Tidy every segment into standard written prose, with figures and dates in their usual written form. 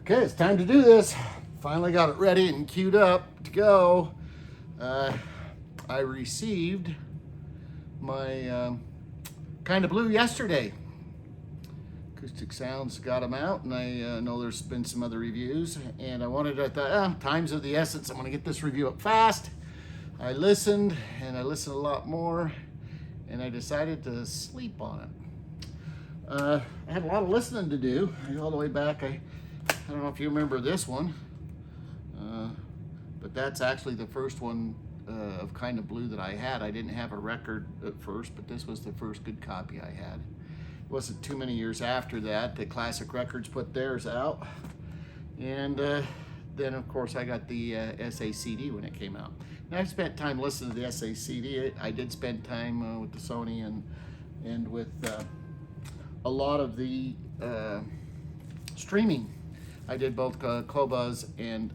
Okay, it's time to do this. Finally got it ready and queued up to go. I received my Kind of Blue yesterday. Acoustic Sounds got them out, and I know there's been some other reviews, and I thought, time's of the essence. I'm gonna get this review up fast. I listened, and I listened a lot more, and I decided to sleep on it. I had a lot of listening to do. I go all the way back. I don't know if you remember this one, but that's actually the first one of Kind of Blue that I had. I didn't have a record at first, but this was the first good copy I had. It wasn't too many years after that that Classic Records put theirs out. And then, of course, I got the SACD when it came out. Now, I've spent time listening to the SACD. I did spend time with the Sony and with a lot of the streaming. I did both Qobuz and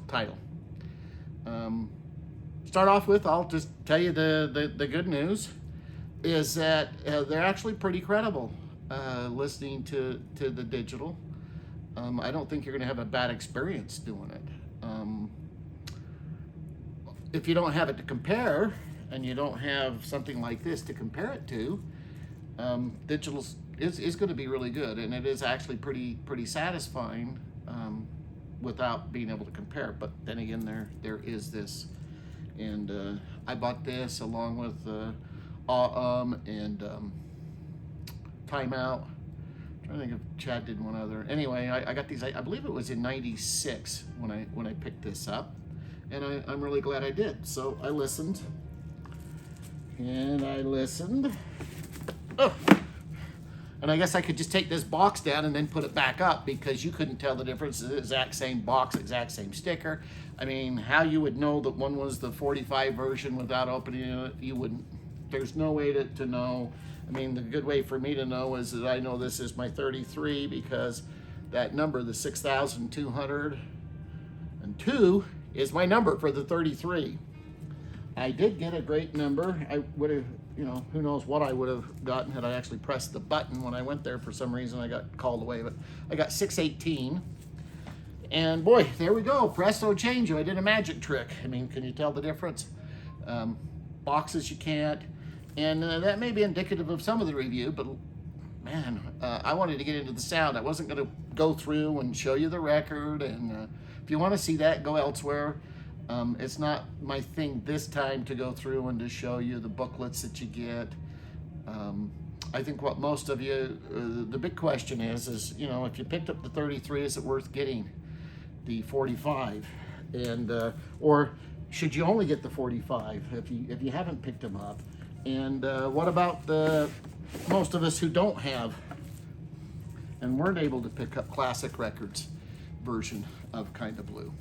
Tidal. Start off with, I'll just tell you the good news is that they're actually pretty credible listening to the digital. I don't think you're going to have a bad experience doing it. If you don't have it to compare, and you don't have something like this to compare it to, digital is going to be really good, and it is actually pretty satisfying without being able to compare. But then again, there is this, and I bought this along with and Timeout. I'm trying to think if Chad did one other. Anyway, I got these. I believe it was in '96 when I picked this up, and I'm really glad I did. So I listened, and I listened. Oh. And I guess I could just take this box down and then put it back up, because you couldn't tell the difference. It's the exact same box, exact same sticker. I mean, how you would know that one was the 45 version without opening it, you wouldn't. There's no way to know. I mean, the good way for me to know is that I know this is my 33, because that number, the 6,202, is my number for the 33. I did get a great number. I would have, who knows what I would have gotten had I actually pressed the button when I went there. For some reason, I got called away, but I got 618. And boy, there we go. Presto changeo. I did a magic trick. I mean, can you tell the difference? Boxes you can't. And that may be indicative of some of the review, but man, I wanted to get into the sound. I wasn't going to go through and show you the record. And if you want to see that, go elsewhere. It's not my thing this time to go through and to show you the booklets that you get. I think what most of you, the big question is, if you picked up the 33, is it worth getting the 45? And or should you only get the 45 if you haven't picked them up? And what about the most of us who don't have and weren't able to pick up Classic Records version of Kind of Blue?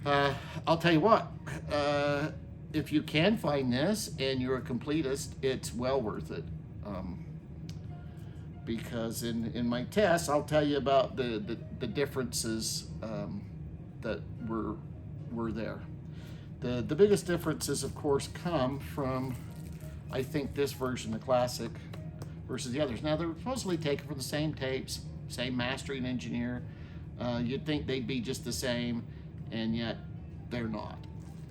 I'll tell you what, if you can find this and you're a completist, it's well worth it. Because in my tests, I'll tell you about the differences that were there. The biggest differences, of course, come from, I think, this version, the Classic, versus the others. Now, they're supposedly taken from the same tapes, same mastering engineer. You'd think they'd be just the same, and yet they're not.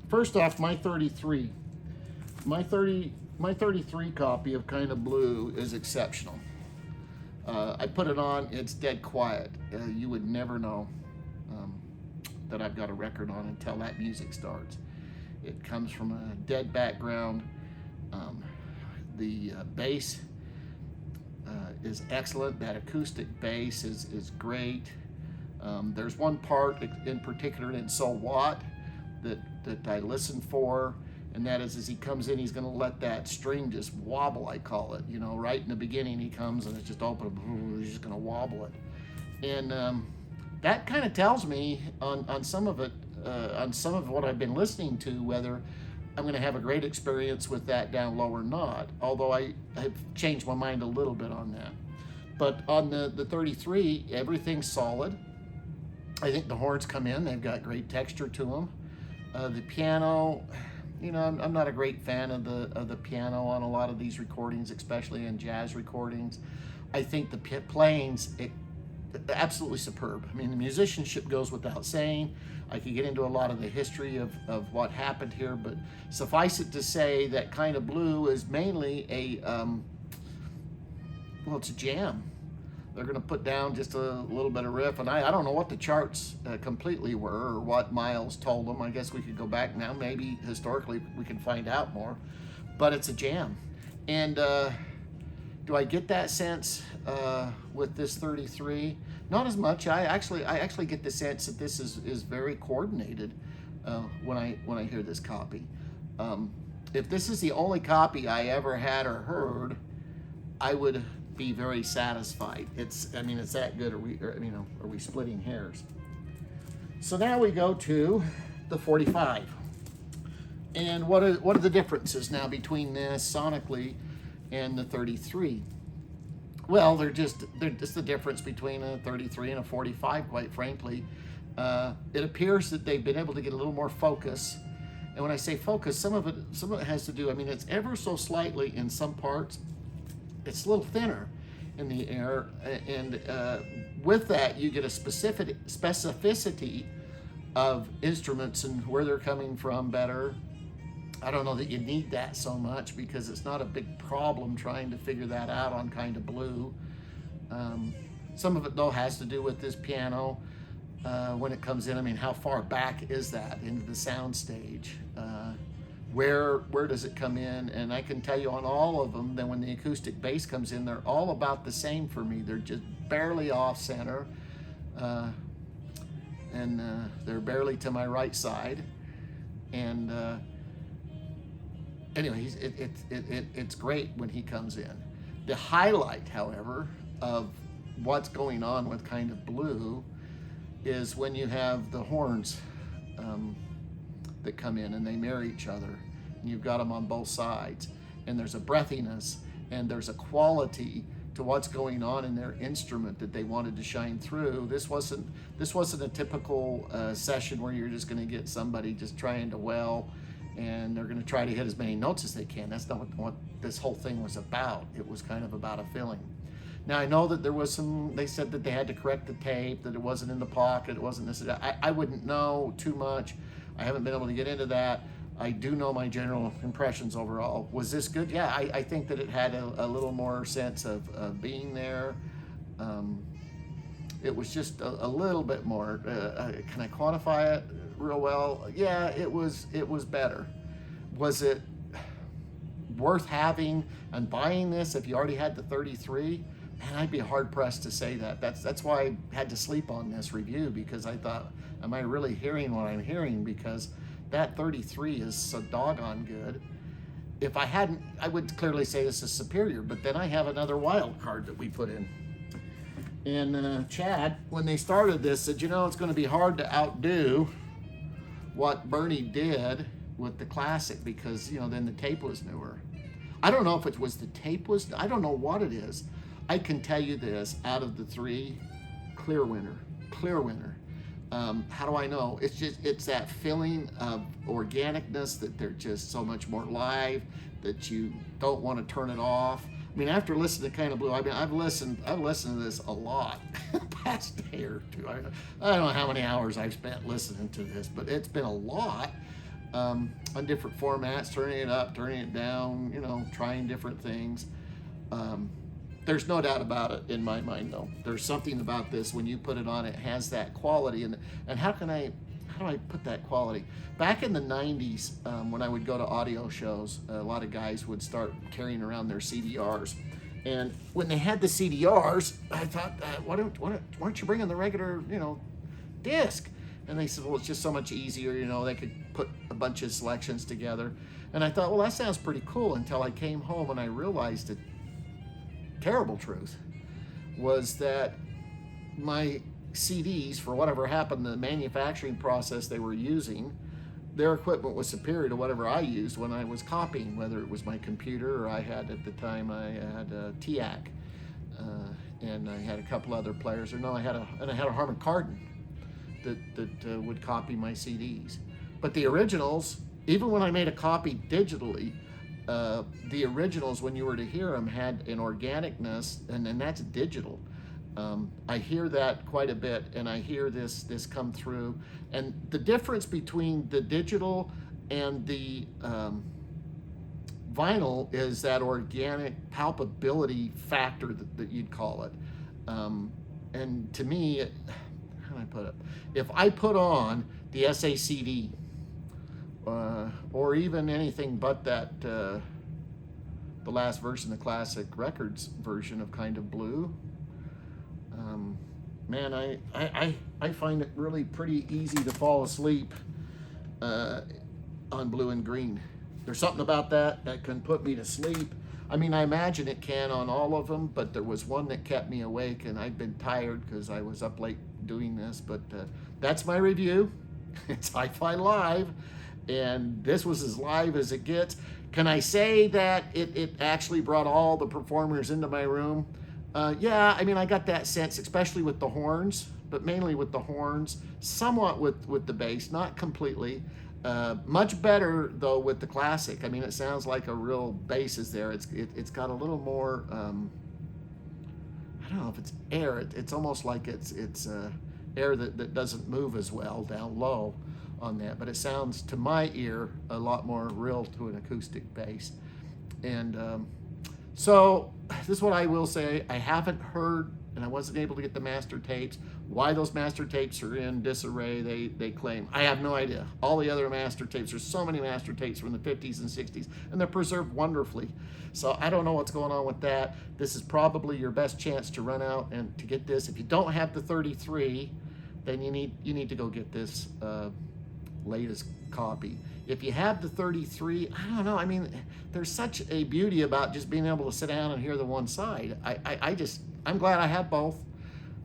First off, my 33 copy of Kind of Blue is exceptional. I put it on, it's dead quiet. You would never know that I've got a record on until that music starts. It comes from a dead background. The bass is excellent. That acoustic bass is great. There's one part in particular in So What that I listen for, and that is as he comes in, he's going to let that string just wobble, I call it. Right in the beginning he comes and it's just open, he's just going to wobble it. And that kind of tells me on some of it, on some of what I've been listening to, whether I'm going to have a great experience with that down low or not, although I've changed my mind a little bit on that. But on the 33, everything's solid. I think the horns come in, they've got great texture to them. The piano, I'm not a great fan of the piano on a lot of these recordings, especially in jazz recordings. I think the playing's absolutely superb. I mean, the musicianship goes without saying. I could get into a lot of the history of what happened here, but suffice it to say that Kind of Blue is mainly a, well, it's a jam. They're going to put down just a little bit of riff, and I don't know what the charts completely were or what Miles told them. I guess we could go back now. Maybe historically we can find out more, but it's a jam. And do I get that sense with this 33? Not as much. I actually get the sense that this is very coordinated when I hear this copy. If this is the only copy I ever had or heard, I would be very satisfied. It's that good. Are we splitting hairs? So now we go to the 45. And what are the differences now between this sonically and the 33? Well, they're just the difference between a 33 and a 45, quite frankly. It appears that they've been able to get a little more focus. And when I say focus, some of it has to do, it's ever so slightly in some parts. It's a little thinner in the air, and with that you get a specificity of instruments and where they're coming from better. I don't know that you need that so much because it's not a big problem trying to figure that out on Kind of Blue. Some of it though has to do with this piano when it comes in. How far back is that into the sound stage? Where does it come in? And I can tell you on all of them that when the acoustic bass comes in, they're all about the same for me. They're just barely off center, and they're barely to my right side. And anyway, it's great when he comes in. The highlight, however, of what's going on with Kind of Blue is when you have the horns that come in and they marry each other. And you've got them on both sides. And there's a breathiness and there's a quality to what's going on in their instrument that they wanted to shine through. This wasn't a typical session where you're just going to get somebody just trying to wail and they're going to try to hit as many notes as they can. That's not what this whole thing was about. It was kind of about a feeling. Now I know that there was they said that they had to correct the tape, that it wasn't in the pocket, it wasn't this. I wouldn't know too much. I haven't been able to get into that. I do know my general impressions overall. Was this good? Yeah, I think that it had a little more sense of being there. It was just a little bit more. Can I quantify it real well? Yeah, it was better. Was it worth having and buying this if you already had the 33? Man, I'd be hard pressed to say that. That's why I had to sleep on this review, because I thought, am I really hearing what I'm hearing? Because that 33 is so doggone good. If I hadn't, I would clearly say this is superior, but then I have another wild card that we put in. And Chad, when they started this, said, it's going to be hard to outdo what Bernie did with the classic, because, then the tape was newer. I don't know if it was the tape I don't know what it is. I can tell you this, out of the three, clear winner. How do I know? It's that feeling of organicness, that they're just so much more live, that you don't want to turn it off. After listening to Kind of Blue, I've listened to this a lot, past day or two. I don't know how many hours I've spent listening to this, but it's been a lot on different formats, turning it up, turning it down, trying different things. There's no doubt about it in my mind, though. There's something about this, when you put it on, it has that quality. And how do I put that quality? Back in the 90s, when I would go to audio shows, a lot of guys would start carrying around their CDRs. And when they had the CDRs, I thought, why aren't you bringing the regular, disc? And they said, well, it's just so much easier, they could put a bunch of selections together. And I thought, well, that sounds pretty cool, until I came home and I realized the terrible truth was that my CDs, for whatever happened, the manufacturing process they were using, their equipment was superior to whatever I used when I was copying, whether it was my computer or I had, at the time, I had a TIAC, and I had a couple other players, I had a Harman Kardon that would copy my CDs. But the originals, even when I made a copy digitally, the originals, when you were to hear them, had an organicness, and that's digital. I hear that quite a bit, and I hear this come through. And the difference between the digital and the vinyl is that organic palpability factor that you'd call it. And to me, how do I put it? If I put on the SACD, or even anything but that, the last version, the Classic Records version of Kind of Blue, man, I find it really pretty easy to fall asleep on Blue and Green. There's something about that can put me to sleep. I mean, I imagine it can on all of them, but there was one that kept me awake, and I've been tired because I was up late doing this. But that's my review. It's Hi-Fi Live, and this was as live as it gets. Can I say that it actually brought all the performers into my room? Yeah, I mean, I got that sense, especially with the horns, but mainly with the horns, somewhat with the bass, not completely. Much better though with the Classic. I mean, it sounds like a real bass is there. It's got a little more, I don't know if it's air. It's almost like it's air that doesn't move as well down low on that, but it sounds to my ear a lot more real to an acoustic bass. And so this is what I will say. I haven't heard, and I wasn't able to get the master tapes. Why those master tapes are in disarray, they claim. I have no idea. All the other master tapes, there's so many master tapes from the 50s and 60s, and they're preserved wonderfully. So I don't know what's going on with that. This is probably your best chance to run out and to get this. If you don't have the 33, then you need to go get this latest copy. If you have the 33, I don't know. I mean, there's such a beauty about just being able to sit down and hear the one side. I'm glad I have both.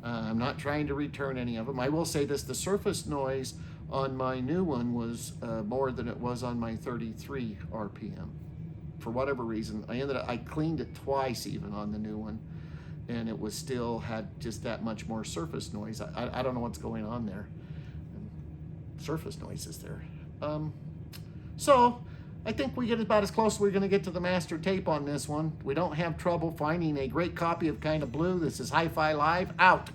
I'm not trying to return any of them. I will say this, the surface noise on my new one was more than it was on my 33 RPM. For whatever reason, I cleaned it twice even on the new one, and it was still had just that much more surface noise. I don't know what's going on there. Surface noise is there. So I think we get about as close as we're going to get to the master tape on this one. We don't have trouble finding a great copy of Kind of Blue. This is Hi-Fi Live, out.